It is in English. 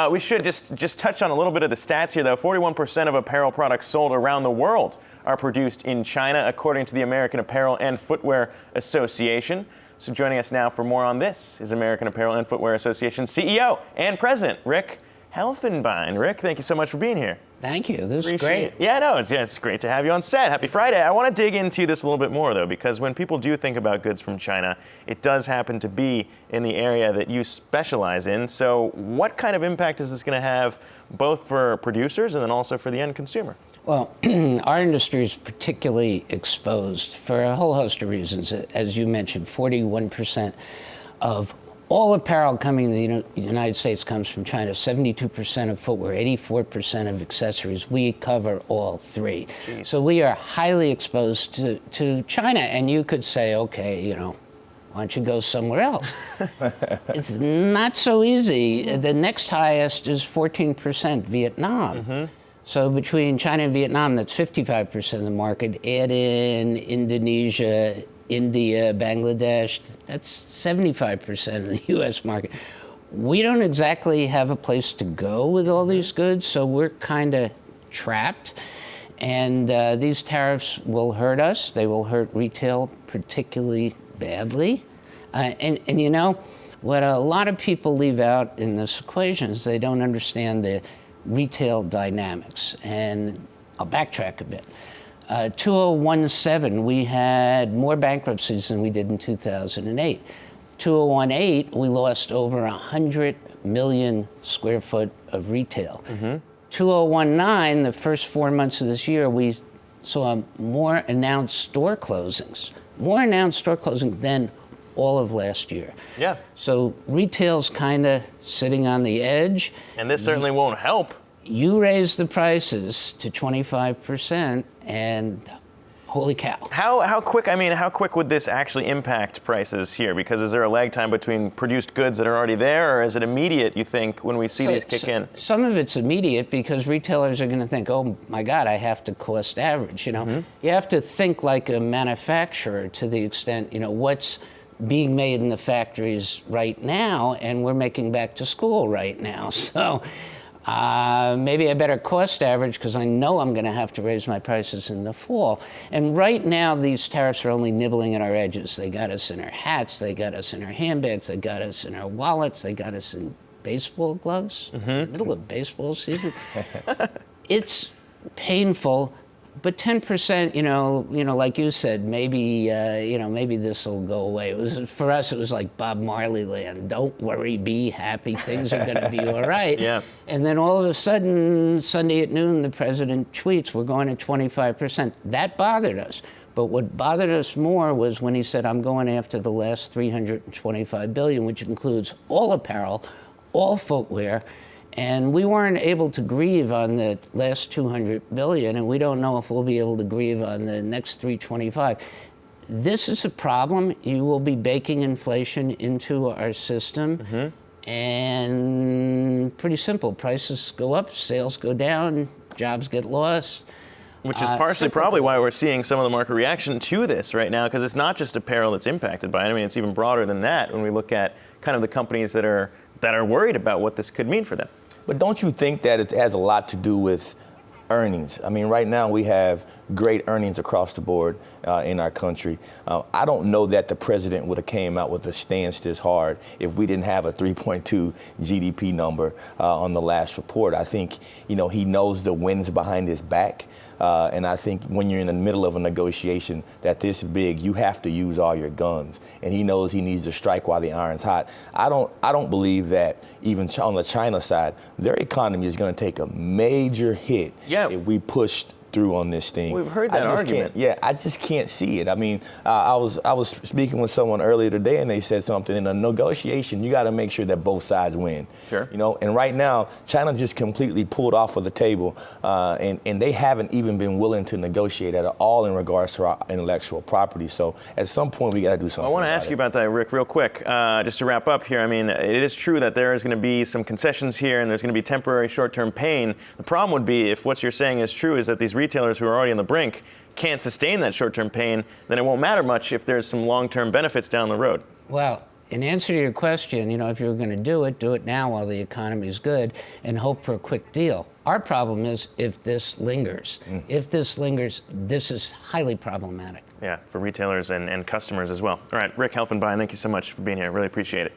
We should just touch on a little bit of the stats here, though. 41% of apparel products sold around the world are produced in China, according to the American Apparel and Footwear Association. So joining us now for more on this is American Apparel and Footwear Association CEO and President Rick Helfenbein. Rick, thank you so much for being here. Thank you. This is great. Yeah, no, it's great to have you on set. Happy Friday. I want to dig into this a little bit more, though, because when people do think about goods from China, it does happen to be in the area that you specialize in. So what kind of impact is this going to have both for producers and then also for the end consumer? Well, our industry is particularly exposed for a whole host of reasons. As you mentioned, 41% of all apparel coming to the United States comes from China. 72% of footwear, 84% of accessories. We cover all three. Jeez. So we are highly exposed to China. And you could say, okay, why don't you go somewhere else? It's not so easy. The next highest is 14%, Vietnam. Mm-hmm. So between China and Vietnam, that's 55% of the market. Add in Indonesia, India, Bangladesh, that's 75% of the U.S. market. We don't exactly have a place to go with all these goods, so we're kind of trapped. And these tariffs will hurt us. They will hurt retail particularly badly. And what a lot of people leave out in this equation is they don't understand the retail dynamics. And I'll backtrack a bit. 2017, we had more bankruptcies than we did in 2008. 2018, we lost over 100 million square foot of retail. Mm-hmm. 2019, the first 4 months of this year, we saw more announced store closings than all of last year. Yeah. So retail's kind of sitting on the edge. And this certainly won't help. You raise the prices to 25%, and holy cow. How quick would this actually impact prices here? Because is there a lag time between produced goods that are already there, or is it immediate, you think, when we see these kick in? Some of it's immediate because retailers are going to think, oh my God, I have to cost average. Mm-hmm. You have to think like a manufacturer to the extent, what's being made in the factories right now, and we're making back to school right now. So maybe I better cost average because I know I'm going to have to raise my prices in the fall. And right now, these tariffs are only nibbling at our edges. They got us in our hats, they got us in our handbags, they got us in our wallets, they got us in baseball gloves, middle of baseball season. It's painful. But 10%, like you said, maybe this will go away. For us, it was like Bob Marley land. Don't worry, be happy. Things are going to be all right. Yeah. And then all of a sudden, Sunday at noon, the president tweets, we're going to 25%. That bothered us. But what bothered us more was when he said, I'm going after the last $325 billion, which includes all apparel, all footwear. And we weren't able to grieve on the last $200 billion, and we don't know if we'll be able to grieve on the next $325. This is a problem. You will be baking inflation into our system, and pretty simple. Prices go up, sales go down, jobs get lost. Which is partially probably why we're seeing some of the market reaction to this right now, because it's not just apparel that's impacted by it. I mean, it's even broader than that when we look at kind of the companies that are worried about what this could mean for them. But don't you think that it has a lot to do with earnings? I mean, right now we have great earnings across the board in our country. I don't know that the president would have came out with a stance this hard if we didn't have a 3.2 GDP number on the last report. I think, he knows the wind's behind his back. And I think when you're in the middle of a negotiation that this big, you have to use all your guns. And he knows he needs to strike while the iron's hot. I don't believe that even on the China side, their economy is going to take a major hit if we push through on this thing. We've heard that argument. I just can't see it. I mean, I was speaking with someone earlier today, and they said something in a negotiation. You got to make sure that both sides win. Sure. And right now, China just completely pulled off of the table, and they haven't even been willing to negotiate at all in regards to our intellectual property. So at some point, we got to do something. I want to ask you about that, Rick, real quick, just to wrap up here. I mean, it is true that there is going to be some concessions here, and there's going to be temporary short-term pain. The problem would be, if what you're saying is true, is that these retailers who are already on the brink can't sustain that short-term pain, then it won't matter much if there's some long-term benefits down the road. Well, in answer to your question, if you're going to do it now while the economy is good and hope for a quick deal. Our problem is if this lingers. If this lingers, this is highly problematic. Yeah, for retailers and customers as well. All right, Rick Helfenbein, thank you so much for being here. Really appreciate it.